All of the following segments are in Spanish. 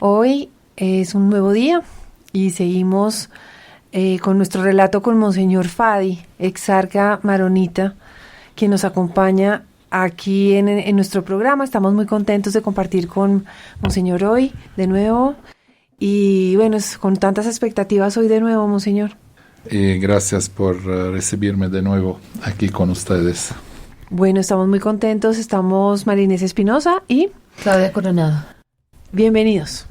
Hoy es un nuevo día y seguimos con nuestro relato con Monseñor Fadi, exarca maronita, quien nos acompaña aquí en nuestro programa. Estamos muy contentos de compartir con Monseñor hoy de nuevo y bueno, con tantas expectativas hoy de nuevo, Monseñor. Gracias por recibirme de nuevo aquí con ustedes. Bueno, estamos muy contentos. Estamos María Inés Espinosa y Claudia Coronado. Bienvenidos.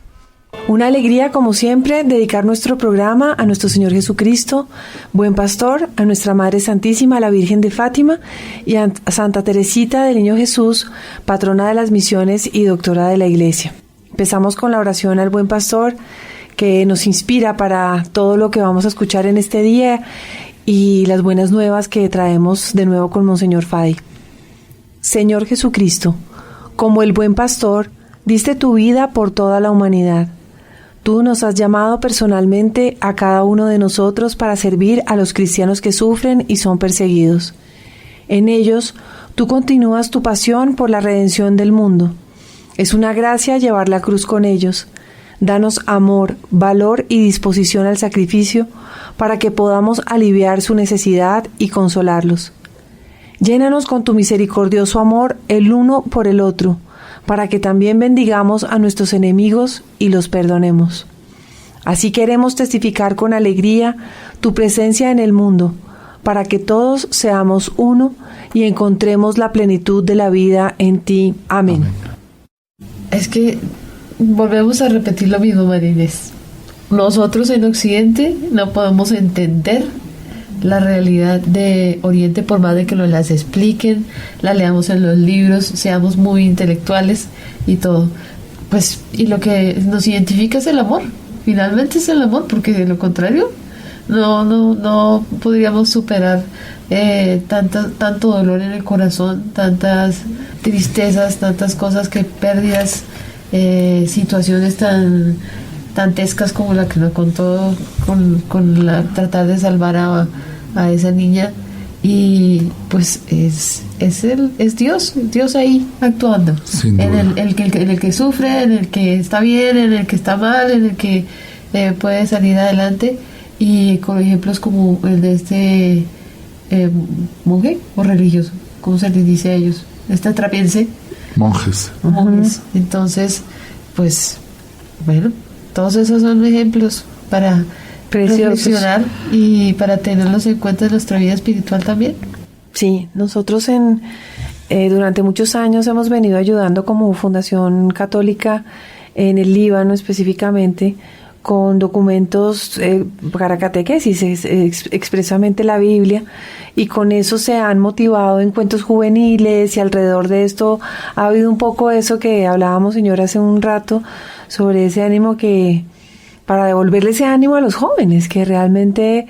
Una alegría, como siempre, dedicar nuestro programa a nuestro Señor Jesucristo, buen pastor, a nuestra Madre Santísima, la Virgen de Fátima, y a Santa Teresita del Niño Jesús, patrona de las misiones y doctora de la Iglesia. Empezamos con la oración al buen pastor, que nos inspira para todo lo que vamos a escuchar en este día y las buenas nuevas que traemos de nuevo con Monseñor Fadi. Señor Jesucristo, como el buen pastor, diste tu vida por toda la humanidad. Tú nos has llamado personalmente a cada uno de nosotros para servir a los cristianos que sufren y son perseguidos. En ellos, tú continúas tu pasión por la redención del mundo. Es una gracia llevar la cruz con ellos. Danos amor, valor y disposición al sacrificio para que podamos aliviar su necesidad y consolarlos. Llénanos con tu misericordioso amor el uno por el otro, para que también bendigamos a nuestros enemigos y los perdonemos. Así queremos testificar con alegría tu presencia en el mundo, para que todos seamos uno y encontremos la plenitud de la vida en ti. Amén. Es que volvemos a repetir lo mismo, María Inés. Nosotros en Occidente no podemos entender la realidad de Oriente por más de que nos las expliquen, la leamos en los libros, seamos muy intelectuales y todo. Pues, y lo que nos identifica es el amor. Finalmente es el amor, porque de lo contrario no podríamos superar tanto dolor en el corazón, tantas tristezas, tantas cosas, que pérdidas, situaciones tan dantescas como la que nos contó con tratar de salvar a esa niña. Y pues es Dios ahí actuando en el que sufre, en el que está bien, en el que está mal, en el que puede salir adelante, y con ejemplos como el de este monje o religioso, ¿cómo se les dice a ellos? Trapiense. Monjes. Entonces, pues bueno, todos esos son ejemplos para reflexionar y para tenerlos en cuenta en nuestra vida espiritual también. Sí, nosotros durante muchos años hemos venido ayudando como Fundación Católica en el Líbano específicamente con documentos para catequesis, expresamente la Biblia, y con eso se han motivado encuentros juveniles, y alrededor de esto ha habido un poco eso que hablábamos, señora, hace un rato, sobre ese ánimo para devolverle ese ánimo a los jóvenes, que realmente,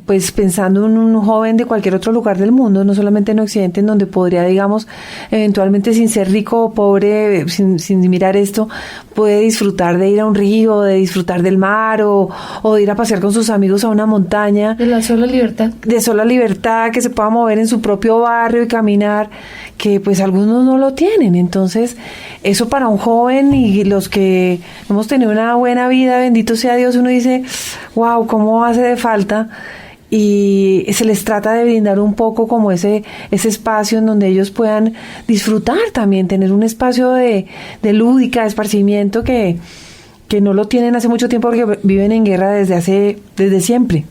pues pensando en un joven de cualquier otro lugar del mundo, no solamente en Occidente, en donde podría, digamos, eventualmente, sin ser rico o pobre, sin mirar esto, puede disfrutar de ir a un río, de disfrutar del mar, o de ir a pasear con sus amigos a una montaña. De la sola libertad. De sola libertad, que se pueda mover en su propio barrio y caminar, que pues algunos no lo tienen. Entonces, eso para un joven y los que hemos tenido una buena vida, bendito sea Dios, uno dice, wow, cómo hace de falta. Y se les trata de brindar un poco como ese espacio en donde ellos puedan disfrutar también, tener un espacio de lúdica, de esparcimiento que no lo tienen hace mucho tiempo, porque viven en guerra desde siempre.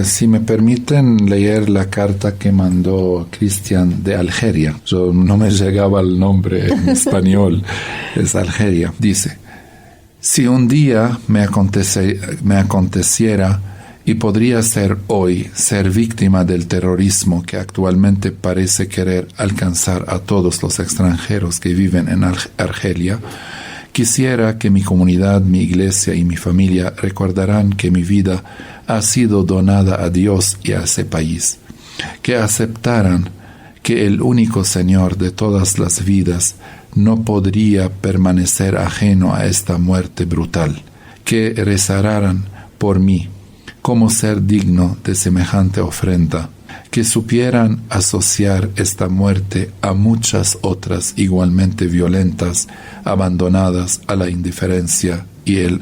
Si me permiten leer la carta que mandó Cristian de Algeria. Yo no me llegaba el nombre en español, es Algeria. Dice: si un día me aconteciera, y podría ser hoy, ser víctima del terrorismo que actualmente parece querer alcanzar a todos los extranjeros que viven en Argelia, quisiera que mi comunidad, mi iglesia y mi familia recordaran que mi vida ha sido donada a Dios y a ese país, que aceptaran que el único Señor de todas las vidas no podría permanecer ajeno a esta muerte brutal, que rezaran por mí, cómo ser digno de semejante ofrenda, que supieran asociar esta muerte a muchas otras igualmente violentas, abandonadas a la indiferencia y el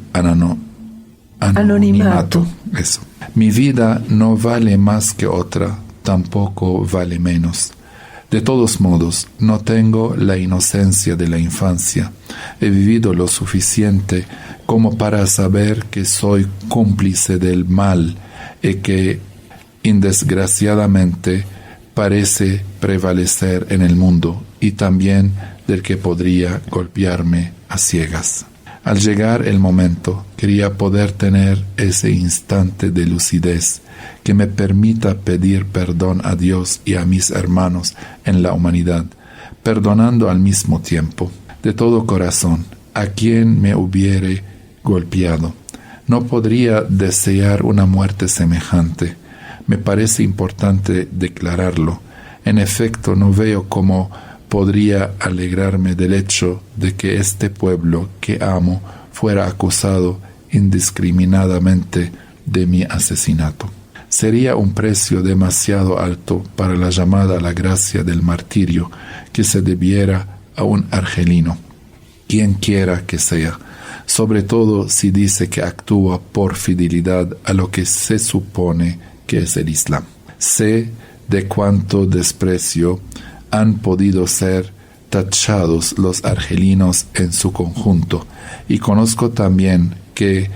anonimato. Eso. Mi vida no vale más que otra, tampoco vale menos. De todos modos, no tengo la inocencia de la infancia. He vivido lo suficiente como para saber que soy cómplice del mal y que, indesgraciadamente, parece prevalecer en el mundo y también del que podría golpearme a ciegas. Al llegar el momento, quería poder tener ese instante de lucidez que me permita pedir perdón a Dios y a mis hermanos en la humanidad, perdonando al mismo tiempo, de todo corazón, a quien me hubiere golpeado. No podría desear una muerte semejante. Me parece importante declararlo. En efecto, no veo cómo podría alegrarme del hecho de que este pueblo que amo fuera acusado indiscriminadamente de mi asesinato. Sería un precio demasiado alto para la llamada a la gracia del martirio que se debiera a un argelino, quien quiera que sea, sobre todo si dice que actúa por fidelidad a lo que se supone que es el Islam. Sé de cuánto desprecio han podido ser tachados los argelinos en su conjunto, y conozco también que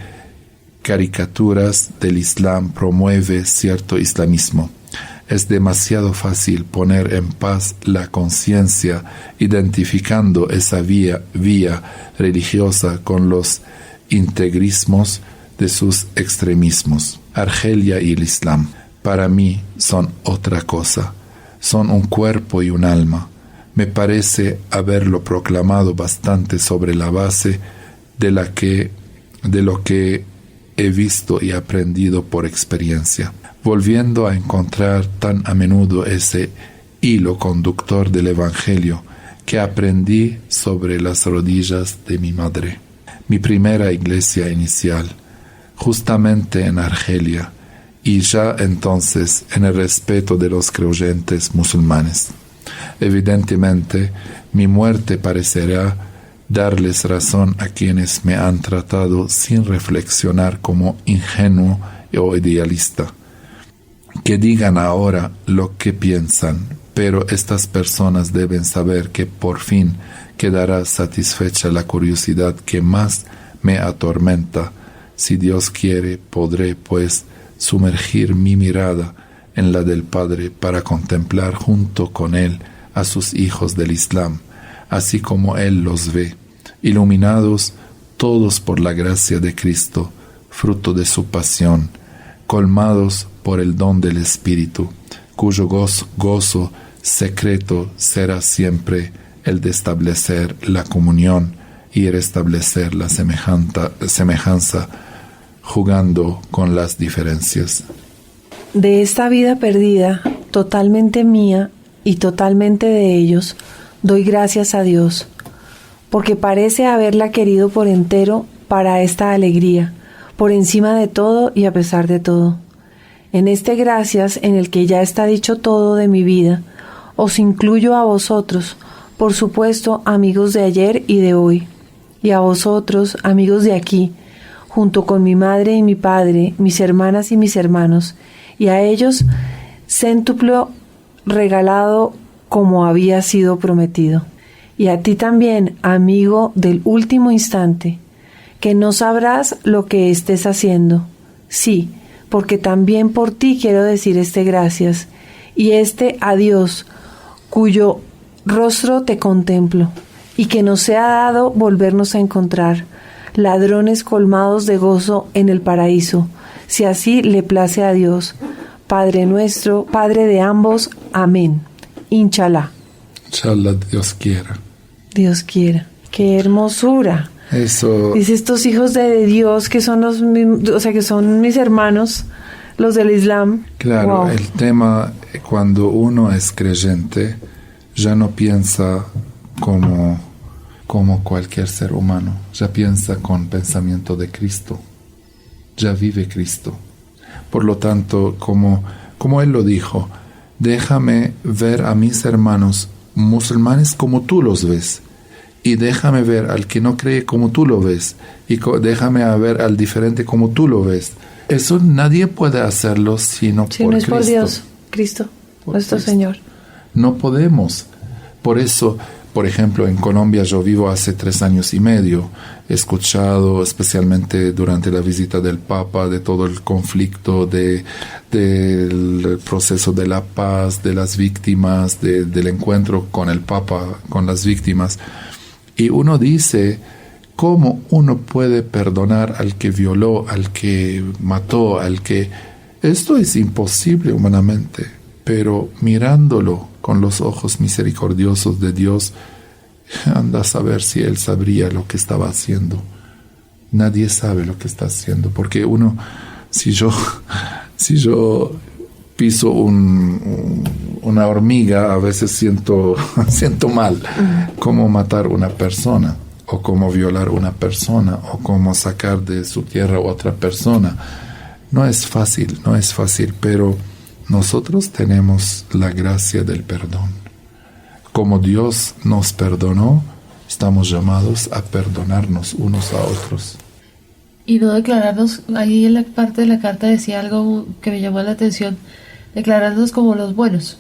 caricaturas del Islam promueve cierto islamismo. Es demasiado fácil poner en paz la conciencia identificando esa vía religiosa con los integrismos de sus extremismos. Argelia y el Islam, para mí, son otra cosa. Son un cuerpo y un alma. Me parece haberlo proclamado bastante sobre la base de lo que he visto y aprendido por experiencia, volviendo a encontrar tan a menudo ese hilo conductor del Evangelio que aprendí sobre las rodillas de mi madre. Mi primera iglesia inicial, justamente en Argelia, y ya entonces en el respeto de los creyentes musulmanes. Evidentemente, mi muerte parecerá darles razón a quienes me han tratado sin reflexionar como ingenuo o idealista. Que digan ahora lo que piensan, pero estas personas deben saber que por fin quedará satisfecha la curiosidad que más me atormenta. Si Dios quiere, podré, pues, sumergir mi mirada en la del Padre para contemplar junto con Él a sus hijos del Islam, así como Él los ve, iluminados todos por la gracia de Cristo, fruto de su pasión, colmados por el don del Espíritu, cuyo gozo secreto será siempre el de establecer la comunión y restablecer la semejanza, jugando con las diferencias. De esta vida perdida, totalmente mía y totalmente de ellos, doy gracias a Dios, porque parece haberla querido por entero para esta alegría, por encima de todo y a pesar de todo. En este gracias, en el que ya está dicho todo de mi vida, os incluyo a vosotros, por supuesto, amigos de ayer y de hoy, y a vosotros, amigos de aquí, junto con mi madre y mi padre, mis hermanas y mis hermanos, y a ellos céntuplo regalado como había sido prometido. Y a ti también, amigo del último instante, que no sabrás lo que estés haciendo. Sí, porque también por ti quiero decir este gracias, y este adiós, cuyo rostro te contemplo, y que nos sea dado volvernos a encontrar, ladrones colmados de gozo en el paraíso, si así le place a Dios, Padre nuestro, Padre de ambos. Amén. Inshallah. Inshallah, Dios quiera. Dios quiera. ¡Qué hermosura! Eso. Dice, estos hijos de Dios que son los mismos, o sea, que son mis hermanos, los del Islam. Claro, wow. El tema, cuando uno es creyente, ya no piensa como cualquier ser humano, ya piensa con pensamiento de Cristo, ya vive Cristo. Por lo tanto, como Él lo dijo, déjame ver a mis hermanos musulmanes como tú los ves, y déjame ver al que no cree como tú lo ves, y déjame ver al diferente como tú lo ves. Eso nadie puede hacerlo sino si por no es Cristo. por Dios, Cristo, Por nuestro Cristo. Señor. No podemos. Por eso, por ejemplo, en Colombia yo vivo hace 3 años y medio. He escuchado, especialmente durante la visita del Papa, de todo el conflicto, del proceso de la paz, de las víctimas, del encuentro con el Papa, con las víctimas. Y uno dice, ¿cómo uno puede perdonar al que violó, al que mató, al que... Esto es imposible humanamente, pero mirándolo con los ojos misericordiosos de Dios, anda a saber si Él sabría lo que estaba haciendo. Nadie sabe lo que está haciendo, porque uno, si yo piso una hormiga, a veces siento mal. Cómo matar una persona, o cómo violar una persona, o cómo sacar de su tierra a otra persona. No es fácil, pero nosotros tenemos la gracia del perdón. Como Dios nos perdonó, estamos llamados a perdonarnos unos a otros. Y no declararnos, ahí en la parte de la carta decía algo que me llamó la atención, declararnos como los buenos.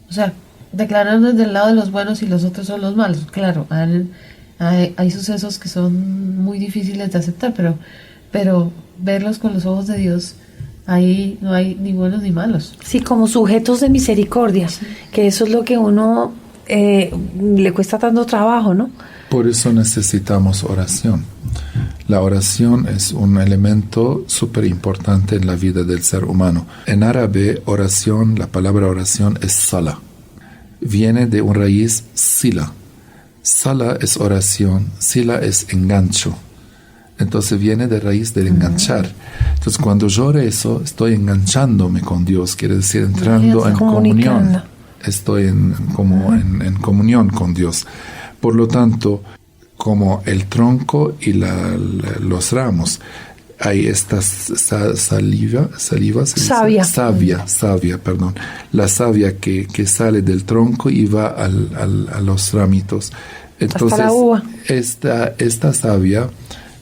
O sea, declararnos del lado de los buenos y los otros son los malos. Claro, hay sucesos que son muy difíciles de aceptar, pero verlos con los ojos de Dios, ahí no hay ni buenos ni malos. Sí, como sujetos de misericordia, que eso es lo que uno le cuesta tanto trabajo, ¿no? Por eso necesitamos oración. La oración es un elemento súper importante en la vida del ser humano. En árabe, oración, la palabra oración es sala. Viene de una raíz sila. Sala es oración, sila es engancho. Entonces viene de raíz del enganchar. Entonces cuando yo rezo, estoy enganchándome con Dios, quiere decir entrando en comunión. Estoy en comunión con Dios. Por lo tanto, como el tronco y los ramos, hay esta savia, perdón. La savia que sale del tronco y va a los ramitos. Entonces, hasta la uva. Esta savia,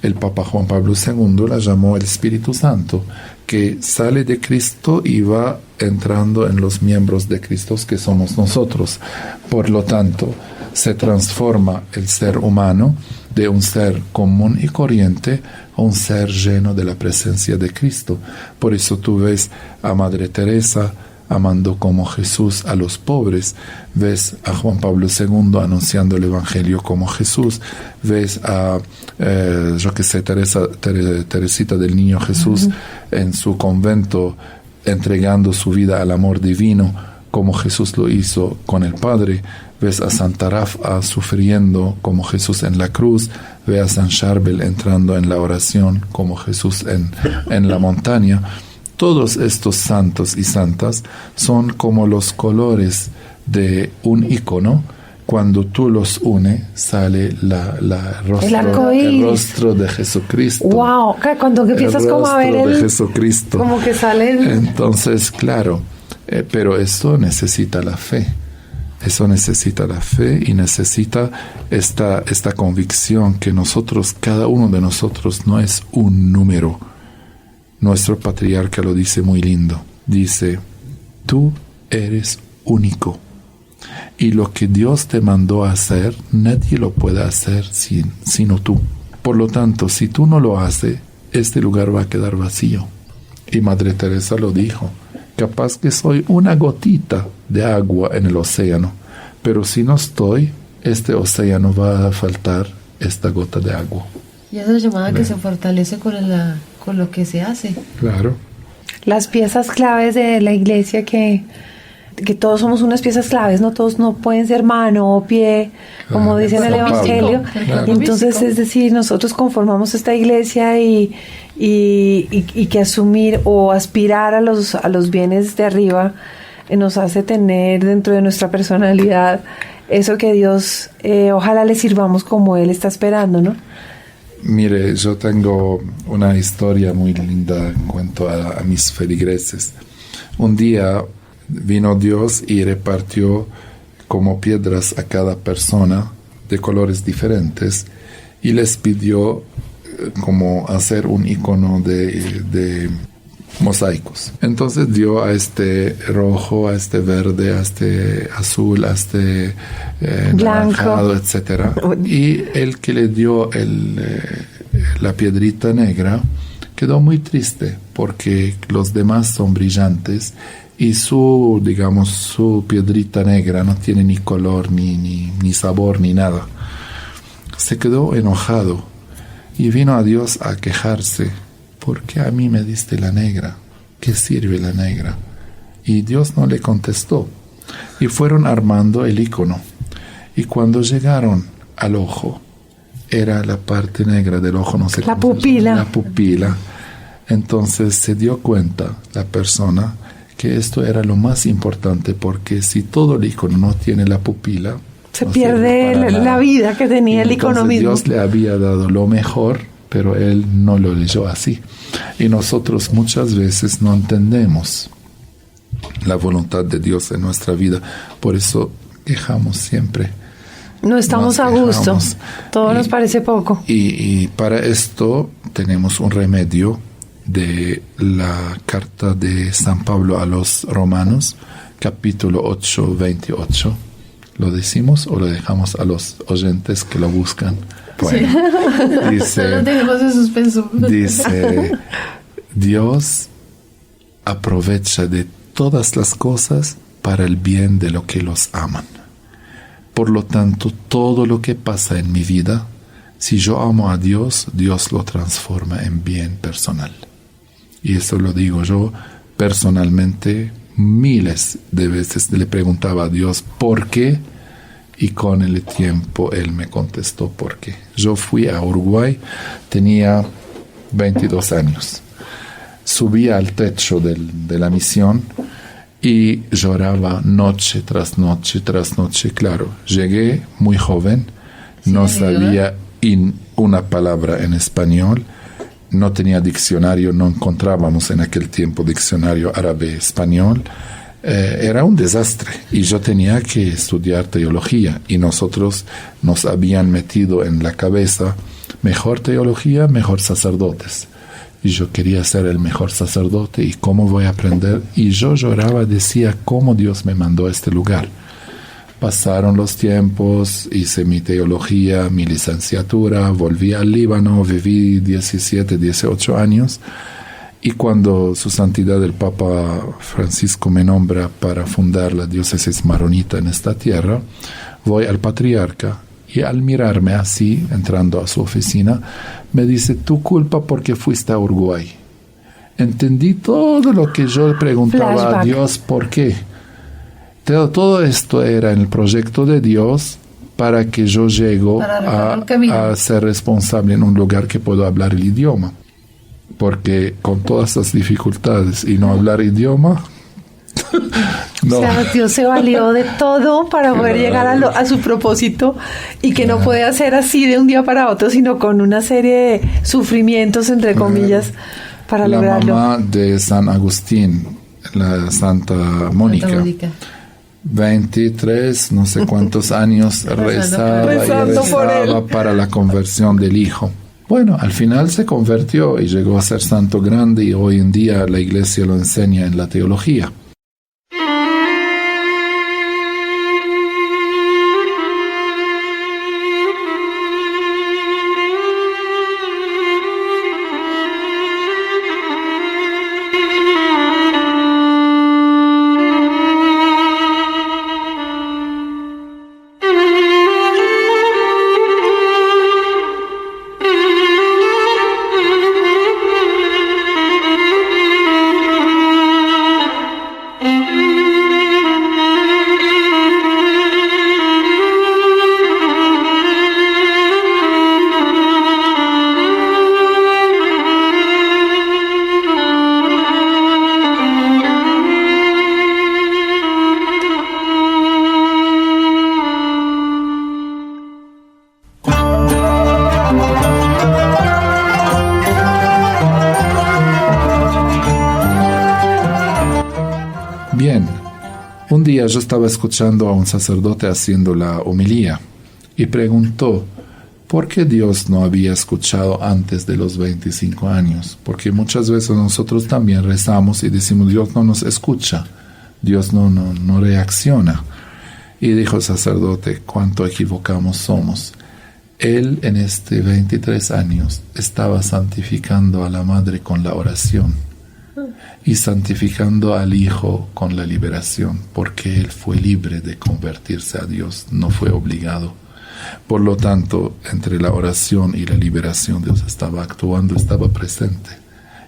el Papa Juan Pablo II la llamó el Espíritu Santo, que sale de Cristo y va entrando en los miembros de Cristo que somos nosotros. Por lo tanto, se transforma el ser humano de un ser común y corriente a un ser lleno de la presencia de Cristo. Por eso tú ves a Madre Teresa amando como Jesús a los pobres, ves a Juan Pablo II anunciando el Evangelio como Jesús, ves a Teresita del Niño Jesús en su convento entregando su vida al amor divino como Jesús lo hizo con el Padre, ves a Santa Rafa sufriendo como Jesús en la cruz, ves a San Charbel entrando en la oración como Jesús en la montaña. Todos estos santos y santas son como los colores de un icono. Cuando tú los unes, sale el rostro de Jesucristo. ¡Wow! Cuando empiezas como a ver el rostro de Jesucristo. Como que sale Entonces, claro, pero esto necesita la fe. Eso necesita la fe y necesita esta convicción que nosotros, cada uno de nosotros, no es un número. Nuestro patriarca lo dice muy lindo. Dice, tú eres único. Y lo que Dios te mandó a hacer, nadie lo puede hacer sino tú. Por lo tanto, si tú no lo haces, este lugar va a quedar vacío. Y Madre Teresa lo dijo, capaz que soy una gotita de agua en el océano, pero si no estoy, este océano va a faltar esta gota de agua. Y esa llamada que se fortalece con lo que se hace. Claro. Las piezas claves de la iglesia que todos somos unas piezas claves, no todos no pueden ser mano o pie, como dice en el Evangelio. Claro. Entonces, es decir, nosotros conformamos esta iglesia y que asumir o aspirar a los bienes de arriba nos hace tener dentro de nuestra personalidad eso que Dios, ojalá le sirvamos como Él está esperando, ¿no? Mire, yo tengo una historia muy linda en cuanto a mis feligreses. Un día vino Dios y repartió como piedras a cada persona de colores diferentes y les pidió como hacer un icono de mosaicos. Entonces dio a este rojo, a este verde, a este azul, a este naranjado, etcétera. Y el que le dio la piedrita negra quedó muy triste porque los demás son brillantes y su piedrita negra no tiene ni color, ni sabor, ni nada. Se quedó enojado y vino a Dios a quejarse. ¿Por qué a mí me diste la negra? ¿Qué sirve la negra? Y Dios no le contestó. Y fueron armando el icono. Y cuando llegaron al ojo, era la parte negra del ojo, no sé la pupila. La pupila. Entonces se dio cuenta la persona que esto era lo más importante, porque si todo el icono no tiene la pupila, se pierde la vida que tenía el icono mismo. Dios le había dado lo mejor, pero él no lo leyó así. Y nosotros muchas veces no entendemos la voluntad de Dios en nuestra vida. Por eso quejamos siempre. No estamos a gusto. Todo nos parece poco. Y para esto tenemos un remedio de la carta de San Pablo a los Romanos, capítulo 8, 28. ¿Lo decimos o lo dejamos a los oyentes que lo buscan? Bueno, sí. Dice, dejemos en suspenso. Dice, Dios aprovecha de todas las cosas para el bien de los que los aman. Por lo tanto, todo lo que pasa en mi vida, si yo amo a Dios, Dios lo transforma en bien personal. Y eso lo digo yo personalmente. Miles de veces le preguntaba a Dios ¿por qué? Y con el tiempo Él me contestó ¿por qué? Yo fui a Uruguay, tenía 22 años. Subí al techo de la misión y lloraba noche tras noche tras noche. Claro, llegué muy joven, no sabía una palabra en español, no tenía diccionario, no encontrábamos en aquel tiempo diccionario árabe-español. Era un desastre y yo tenía que estudiar teología y nosotros nos habían metido en la cabeza mejor teología, mejor sacerdotes. Y yo quería ser el mejor sacerdote y cómo voy a aprender. Y yo lloraba, decía cómo Dios me mandó a este lugar. Pasaron los tiempos, hice mi teología, mi licenciatura, volví al Líbano, viví 17, 18 años. Y cuando Su Santidad el Papa Francisco me nombra para fundar la diócesis maronita en esta tierra, voy al patriarca y al mirarme así, entrando a su oficina, me dice, tu culpa porque fuiste a Uruguay. Entendí todo lo que yo le preguntaba Flashback. a Dios, ¿por qué? Todo esto era en el proyecto de Dios para que yo llegue a ser responsable en un lugar que puedo hablar el idioma. Porque con todas las dificultades y no hablar idioma, no. O sea, Dios se valió de todo para poder llegar a su propósito y que no puede hacer así de un día para otro, sino con una serie de sufrimientos, entre comillas, para lograrlo. La mamá de San Agustín, la Santa Mónica. 23, no sé cuántos años rezaba para la conversión del hijo. Bueno, al final se convirtió y llegó a ser santo grande y hoy en día la iglesia lo enseña en la teología. Un día yo estaba escuchando a un sacerdote haciendo la homilía y preguntó por qué Dios no había escuchado antes de los 25 años. Porque muchas veces nosotros también rezamos y decimos, Dios no nos escucha, Dios no reacciona. Y dijo el sacerdote, cuánto equivocamos somos. Él en 23 años estaba santificando a la madre con la oración y santificando al hijo con la liberación, porque él fue libre de convertirse a Dios, no fue obligado. Por lo tanto, entre la oración y la liberación, Dios estaba actuando, estaba presente.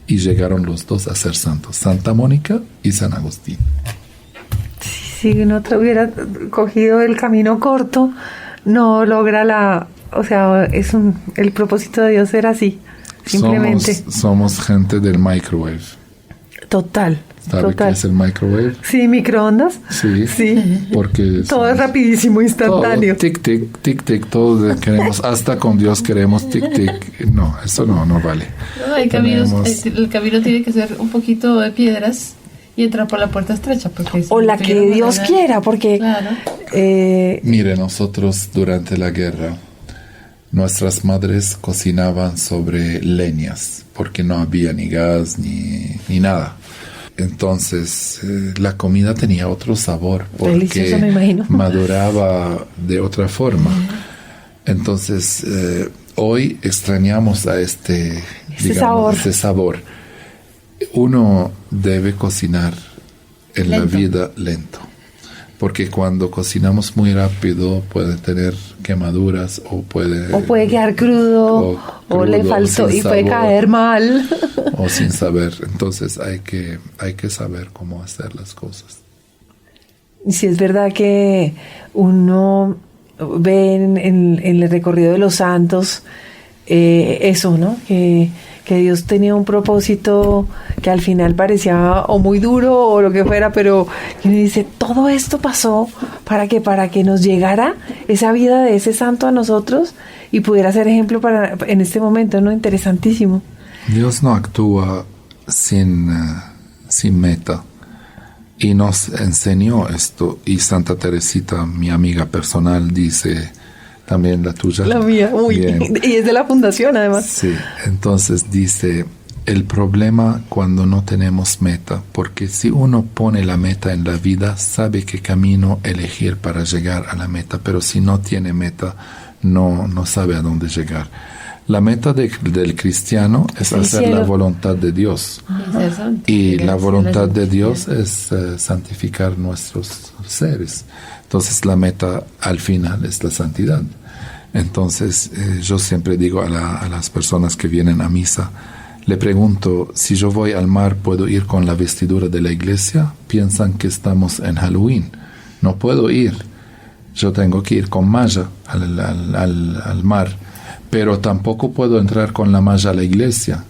Y llegaron los dos a ser santos, Santa Mónica y San Agustín. Si uno hubiera cogido el camino corto, no logra el propósito de Dios era así, simplemente. Somos gente del microwave. Total. ¿Sabe qué es el microwave? Sí, microondas. Sí. Porque todo es rapidísimo, instantáneo. Todo, tic, tic, tic, tic, todo queremos, hasta con Dios queremos tic, tic. No, eso no vale. No, el camino tiene que ser un poquito de piedras y entrar por la puerta estrecha. Porque o la que Dios quiera, porque... Claro. Mire, nosotros durante la guerra, nuestras madres cocinaban sobre leñas, porque no había ni gas ni nada. Entonces, la comida tenía otro sabor, porque delicioso, me imagino. Maduraba de otra forma. Entonces, hoy extrañamos a este sabor. Uno debe cocinar en la vida lento, porque cuando cocinamos muy rápido puede tener quemaduras o puede quedar crudo o le faltó y puede caer mal o sin saber. Entonces hay que saber cómo hacer las cosas. Sí, es verdad que uno ve en el recorrido de los santos eso, ¿no? Que Dios tenía un propósito que al final parecía o muy duro o lo que fuera, pero uno dice, todo esto pasó para que nos llegara esa vida de ese santo a nosotros y pudiera ser ejemplo en este momento, ¿no? Interesantísimo. Dios no actúa sin meta y nos enseñó esto, y Santa Teresita, mi amiga personal, dice... También la tuya. La mía, y es de la fundación además. Sí, entonces dice, el problema cuando no tenemos meta, porque si uno pone la meta en la vida, sabe qué camino elegir para llegar a la meta, pero si no tiene meta, no sabe a dónde llegar. La meta del cristiano es hacer la voluntad de Dios. Y la voluntad de Dios es santificar nuestros seres. Entonces la meta al final es la santidad. Entonces yo siempre digo a las personas que vienen a misa, le pregunto, si yo voy al mar, ¿puedo ir con la vestidura de la iglesia? Piensan que estamos en Halloween. No puedo ir. Yo tengo que ir con malla al mar. Pero tampoco puedo entrar con la malla a la iglesia.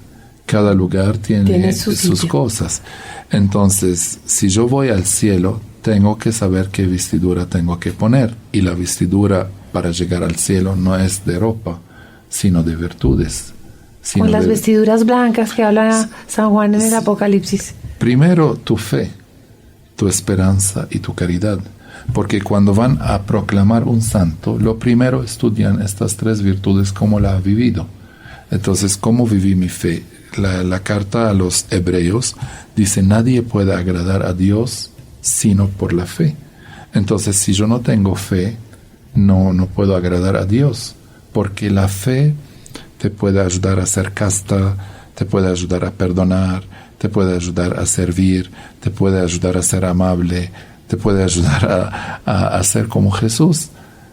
Cada lugar tiene sus cosas. Entonces, si yo voy al cielo, tengo que saber qué vestidura tengo que poner. Y la vestidura para llegar al cielo no es de ropa, sino de virtudes. O las vestiduras blancas que habla San Juan en el Apocalipsis. Primero, tu fe, tu esperanza y tu caridad. Porque cuando van a proclamar un santo, lo primero estudian estas tres virtudes, cómo la ha vivido. Entonces, ¿cómo viví mi fe? La carta a los hebreos dice, nadie puede agradar a Dios sino por la fe. Entonces, si yo no tengo fe, no puedo agradar a Dios, porque la fe te puede ayudar a ser casta, te puede ayudar a perdonar, te puede ayudar a servir, te puede ayudar a ser amable, te puede ayudar a ser como Jesús.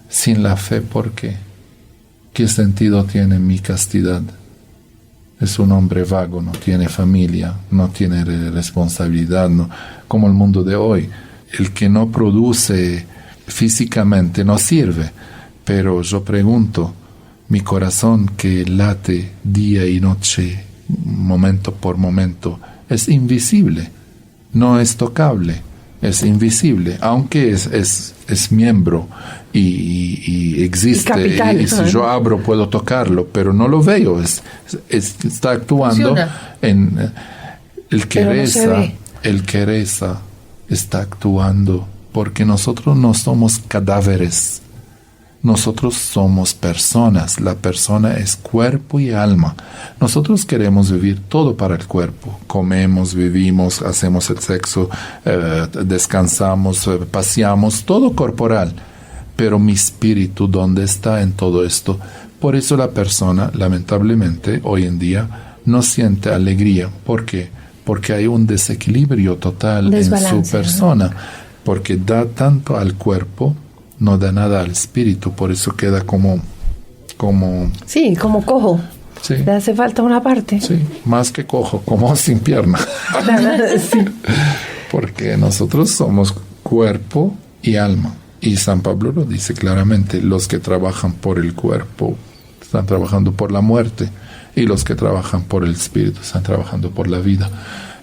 Sin la fe, ¿por qué? ¿Qué sentido tiene mi castidad? Es un hombre vago, no tiene familia, no tiene responsabilidad, no, como el mundo de hoy. El que no produce físicamente no sirve, pero yo pregunto, mi corazón que late día y noche, momento por momento, es invisible, no es tocable, es invisible, aunque es miembro y existe, capital, y si yo abro puedo tocarlo, pero no lo veo, está actuando. Funciona. El que reza está actuando porque nosotros no somos cadáveres. Nosotros somos personas. La persona es cuerpo y alma. Nosotros queremos vivir todo para el cuerpo. Comemos, vivimos, hacemos el sexo, descansamos, paseamos, todo corporal. Pero mi espíritu, ¿dónde está en todo esto? Por eso la persona, lamentablemente, hoy en día, no siente alegría. ¿Por qué? Porque hay un desequilibrio total en su persona. Porque da tanto al cuerpo, no da nada al espíritu, por eso queda como sí, como cojo. Sí. Le hace falta una parte. Sí, más que cojo, como sin pierna. Sí. Porque nosotros somos cuerpo y alma. Y San Pablo lo dice claramente, los que trabajan por el cuerpo están trabajando por la muerte, y los que trabajan por el espíritu están trabajando por la vida.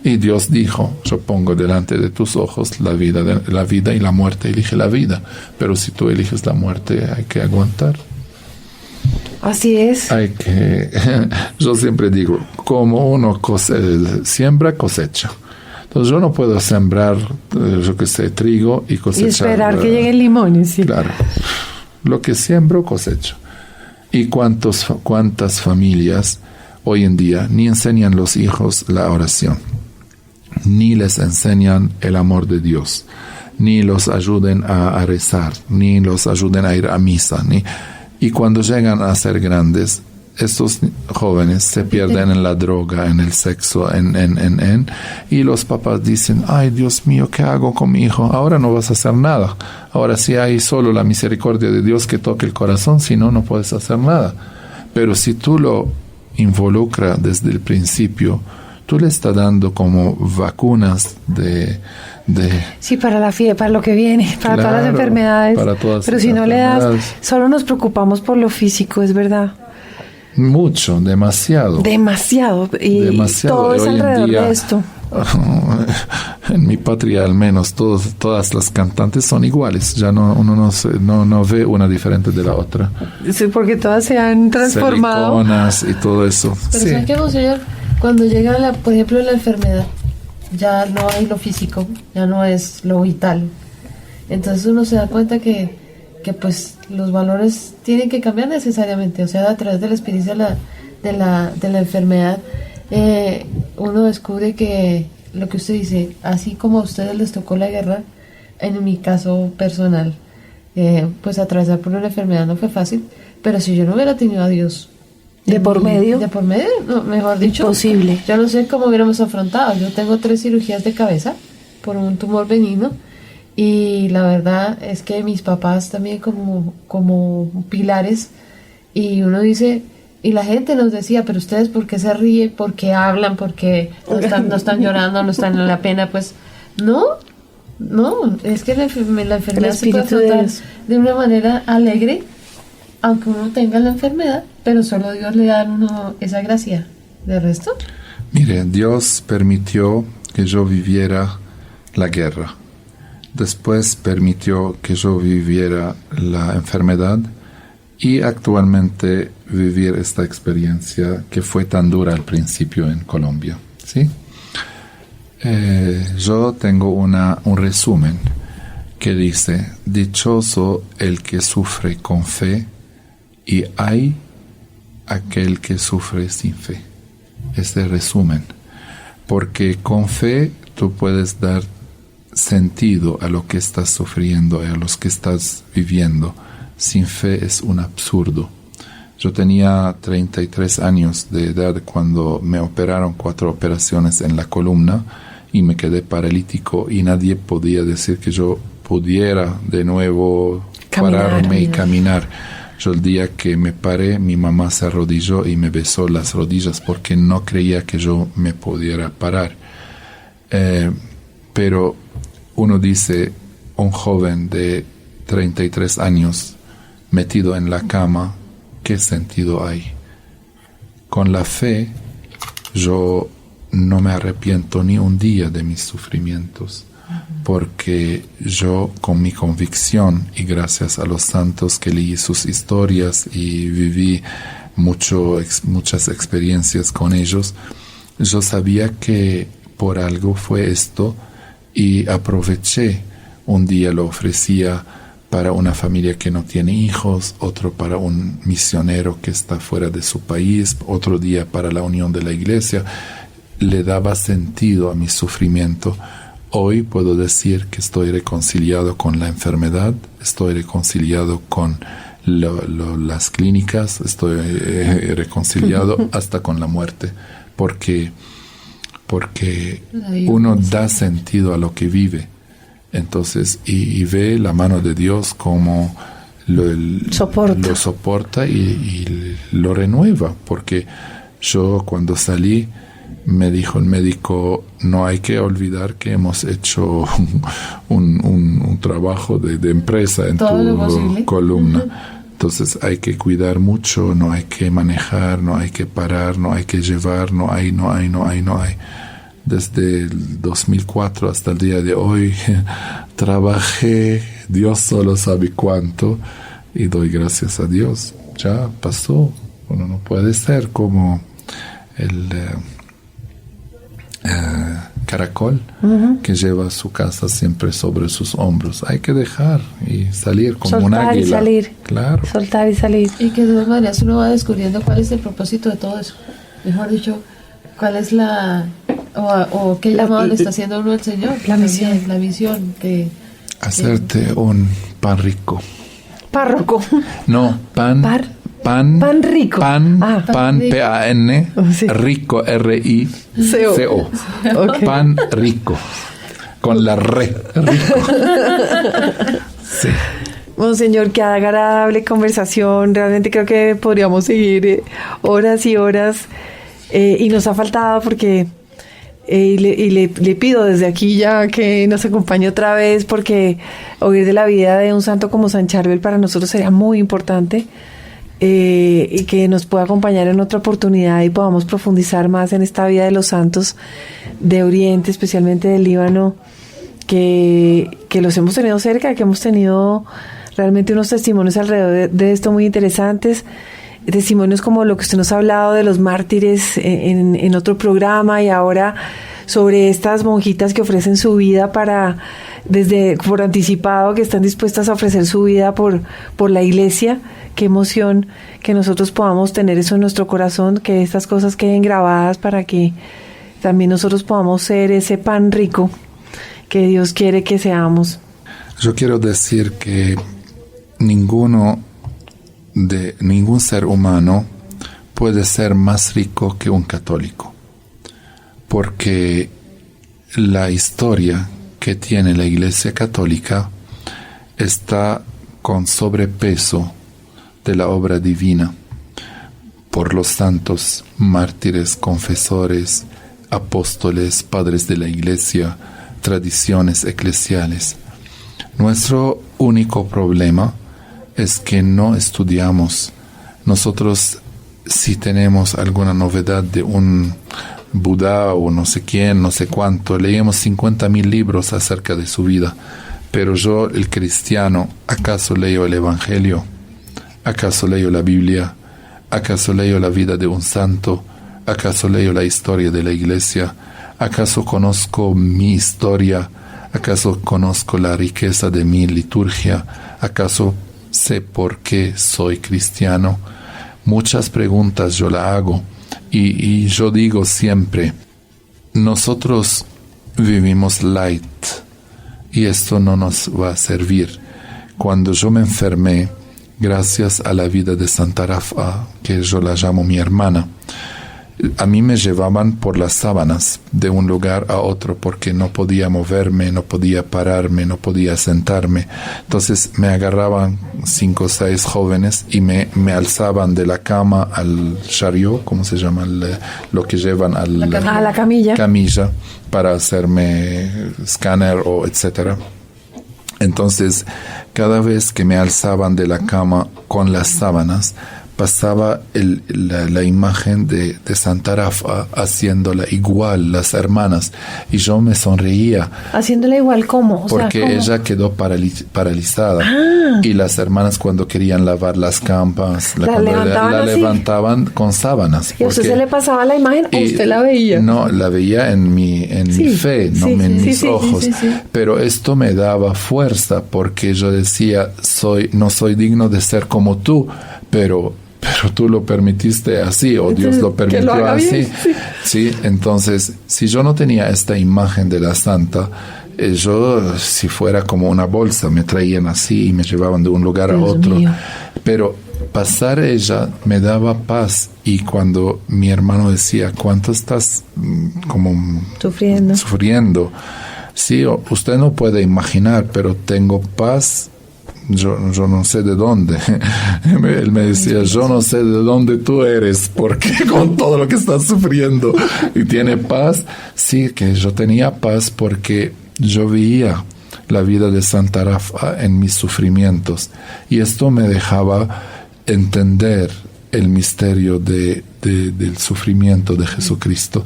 Y Dios dijo, yo pongo delante de tus ojos la vida y la muerte, elige la vida. Pero si tú eliges la muerte, hay que aguantar. Así es. Yo siempre digo, como uno siembra, cosecha. Entonces yo no puedo sembrar, trigo y cosechar. Y esperar que lleguen limones, sí. Claro. Lo que siembro, cosecho. ¿Y cuántas familias hoy en día ni enseñan a los hijos la oración, ni les enseñan el amor de Dios, ni los ayuden a rezar, ni los ayuden a ir a misa, y cuando llegan a ser grandes, estos jóvenes se pierden en la droga, en el sexo, y los papás dicen, ay Dios mío, ¿qué hago con mi hijo? Ahora no vas a hacer nada. Ahora sí hay solo la misericordia de Dios que toque el corazón, si no, no puedes hacer nada. Pero si tú lo involucras desde el principio, tú le estás dando como vacunas de sí, para lo que viene, para todas las enfermedades. Pero si no le das, solo nos preocupamos por lo físico, es verdad. Mucho, demasiado. Y todo es alrededor de esto. En mi patria al menos todas las cantantes son iguales, ya uno no ve una diferente de la otra. Sí, porque todas se han transformado. Siliconas y todo eso. Pero ¿saben qué, monseñor? Cuando llega por ejemplo la enfermedad, ya no hay lo físico, ya no es lo vital. Entonces uno se da cuenta que pues los valores tienen que cambiar necesariamente. O sea, a través de la experiencia de la enfermedad, uno descubre que lo que usted dice, así como a ustedes les tocó la guerra, en mi caso personal, pues atravesar por una enfermedad no fue fácil, pero si yo no hubiera tenido a Dios de por medio, no, mejor dicho, imposible. Yo no sé cómo hubiéramos afrontado. Yo tengo 3 cirugías de cabeza por un tumor benigno, y la verdad es que mis papás también como pilares, y uno dice, y la gente nos decía, pero ustedes ¿por qué se ríen? ¿Por qué hablan? ¿Por qué no están llorando? ¿No están en la pena? Pues no, es que la enfermedad se puede afrontar de una manera alegre, aunque uno tenga la enfermedad, pero solo Dios le da a uno esa gracia. ¿De resto? Mire, Dios permitió que yo viviera la guerra. Después permitió que yo viviera la enfermedad, y actualmente vivir esta experiencia que fue tan dura al principio en Colombia, ¿sí? Yo tengo un resumen que dice, dichoso el que sufre con fe, y hay aquel que sufre sin fe. Este resumen, porque con fe tú puedes dar sentido a lo que estás sufriendo, a los que estás viviendo. Sin fe es un absurdo. Yo tenía 33 años de edad cuando me operaron 4 operaciones en la columna y me quedé paralítico, y nadie podía decir que yo pudiera de nuevo pararme y caminar. Yo el día que me paré, mi mamá se arrodilló y me besó las rodillas porque no creía que yo me pudiera parar. Pero uno dice, un joven de 33 años metido en la cama, ¿qué sentido hay? Con la fe, yo no me arrepiento ni un día de mis sufrimientos, porque yo con mi convicción y gracias a los santos que leí sus historias y viví muchas experiencias con ellos, yo sabía que por algo fue esto, y aproveché Un día lo ofrecía para una familia que no tiene hijos, otro para un misionero que está fuera de su país, otro día para la unión de la iglesia. Le daba sentido a mi sufrimiento. Hoy puedo decir que estoy reconciliado con la enfermedad, estoy reconciliado con las clínicas, estoy reconciliado hasta con la muerte, porque uno da sentido a lo que vive. Entonces, y ve la mano de Dios como lo soporta y lo renueva, porque yo cuando salí me dijo el médico, no hay que olvidar que hemos hecho un trabajo de empresa en tu columna. Entonces hay que cuidar mucho, no hay que manejar, no hay que parar, no hay que llevar, no hay. Desde el 2004 hasta el día de hoy trabajé, Dios solo sabe cuánto, y doy gracias a Dios. Ya pasó. Uno no puede ser como el caracol que lleva su casa siempre sobre sus hombros. Hay que dejar y salir como un águila. Soltar y salir. Claro. Soltar y salir. Y que de todas maneras uno va descubriendo cuál es el propósito de todo eso. Mejor dicho, cuál es o qué llamado le está haciendo uno al Señor. La misión. La visión. Hacerte un pan rico. Párroco. No, pan rico. Pan, P-A-N, sí. Rico, R-I-C-O. Okay. Pan rico. Con la re. Rico. Sí. Monseñor, qué agradable conversación. Realmente creo que podríamos seguir horas y horas. Y nos ha faltado porque... le pido desde aquí ya que nos acompañe otra vez, porque oír de la vida de un santo como San Charbel para nosotros sería muy importante, y que nos pueda acompañar en otra oportunidad y podamos profundizar más en esta vida de los santos de Oriente, especialmente del Líbano, que los hemos tenido cerca, que hemos tenido realmente unos testimonios alrededor de esto muy interesantes. Testimonios como lo que usted nos ha hablado de los mártires en otro programa, y ahora sobre estas monjitas que ofrecen su vida por anticipado, que están dispuestas a ofrecer su vida por la iglesia. Qué emoción que nosotros podamos tener eso en nuestro corazón, que estas cosas queden grabadas para que también nosotros podamos ser ese pan rico que Dios quiere que seamos. Yo quiero decir que ningún ser humano puede ser más rico que un católico, porque la historia que tiene la Iglesia Católica está con sobrepeso de la obra divina por los santos, mártires, confesores, apóstoles, padres de la Iglesia, tradiciones eclesiales. Nuestro único problema es que no estudiamos. Nosotros, si tenemos alguna novedad de un Buda o no sé quién, no sé cuánto, leemos 50,000 libros acerca de su vida, pero yo, el cristiano, ¿acaso leo el Evangelio? ¿Acaso leo la Biblia? ¿Acaso leo la vida de un santo? ¿Acaso leo la historia de la Iglesia? ¿Acaso conozco mi historia? ¿Acaso conozco la riqueza de mi liturgia? ¿Acaso sé por qué soy cristiano? Muchas preguntas yo la hago, y yo digo siempre, nosotros vivimos light y esto no nos va a servir. Cuando yo me enfermé, gracias a la vida de Santa Rafa, que yo la llamo mi hermana, a mí me llevaban por las sábanas de un lugar a otro porque no podía moverme, no podía pararme, no podía sentarme. Entonces me agarraban 5 o 6 jóvenes y me alzaban de la cama al chariot, ¿cómo se llama? Lo que llevan a la camilla para hacerme escáner o etcétera. Entonces, cada vez que me alzaban de la cama con las sábanas, pasaba la imagen de Santa Rafa haciéndola igual, las hermanas, y yo me sonreía. ¿Haciéndola igual cómo? Porque ¿cómo? ella quedó paralizada. Y las hermanas cuando querían lavar las campas, la levantaban con sábanas. ¿Y a usted se le pasaba la imagen o usted la veía? No, la veía en mi fe, no en mis ojos. Pero esto me daba fuerza porque yo decía, no soy digno de ser como tú, pero tú lo permitiste así, o Dios lo permitió así. Sí, entonces, si yo no tenía esta imagen de la santa, yo, si fuera como una bolsa, me traían así y me llevaban de un lugar a otro. Mío. Pero pasar ella me daba paz, y cuando mi hermano decía, ¿cuánto estás como sufriendo? Sí, usted no puede imaginar, pero tengo paz. Yo no sé de dónde. Él me decía, yo no sé de dónde tú eres, porque con todo lo que estás sufriendo y tiene paz. Sí, que yo tenía paz porque yo veía la vida de Santa Rafa en mis sufrimientos, y esto me dejaba entender el misterio del sufrimiento de Jesucristo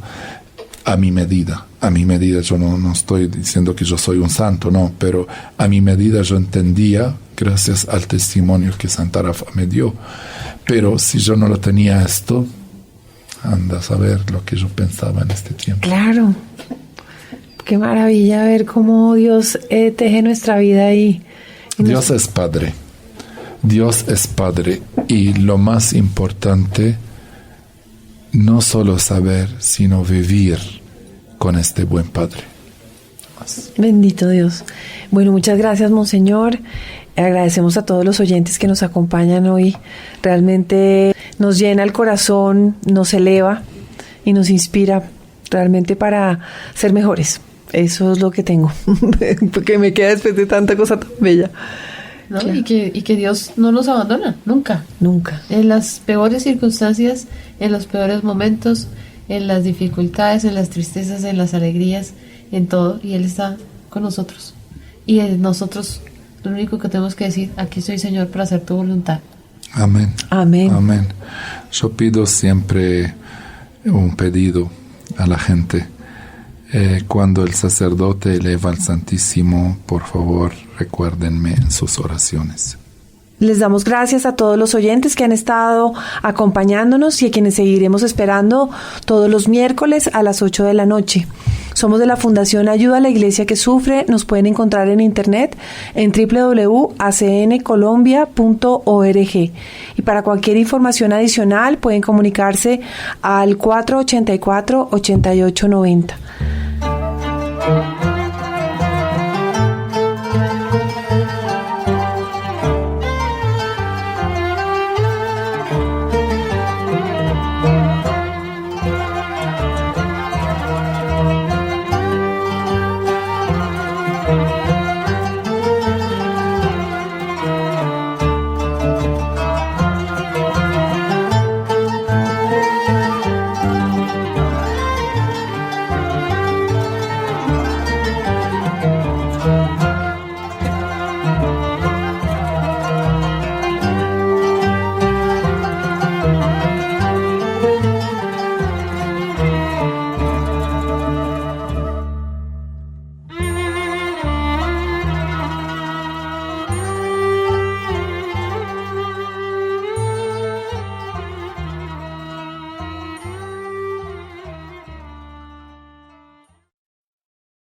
a mi medida. Yo no estoy diciendo que yo soy un santo, no, pero a mi medida yo entendía, gracias al testimonio que Santa Rafa me dio. Pero si yo no lo tenía esto, anda a saber lo que yo pensaba en este tiempo. Claro, qué maravilla ver cómo Dios teje nuestra vida ahí. Dios es Padre, y lo más importante, no solo saber, sino vivir con este buen Padre. Bendito Dios. Bueno, muchas gracias, Monseñor. Agradecemos a todos los oyentes que nos acompañan hoy. Realmente nos llena el corazón, nos eleva y nos inspira realmente para ser mejores. Eso es lo que tengo, porque me queda después de tanta cosa tan bella. ¿No? Claro. Y que Dios no nos abandona, nunca. En las peores circunstancias, en los peores momentos, en las dificultades, en las tristezas, en las alegrías, en todo, y Él está con nosotros. Y nosotros lo único que tenemos que decir, aquí estoy, Señor, para hacer tu voluntad. Amén. Yo pido siempre un pedido a la gente. Cuando el sacerdote eleva al Santísimo, por favor, recuérdenme en sus oraciones. Les damos gracias a todos los oyentes que han estado acompañándonos y a quienes seguiremos esperando todos los miércoles a las 8 de la noche. Somos de la Fundación Ayuda a la Iglesia que Sufre. Nos pueden encontrar en internet en www.acncolombia.org. Y para cualquier información adicional pueden comunicarse al 484-8890.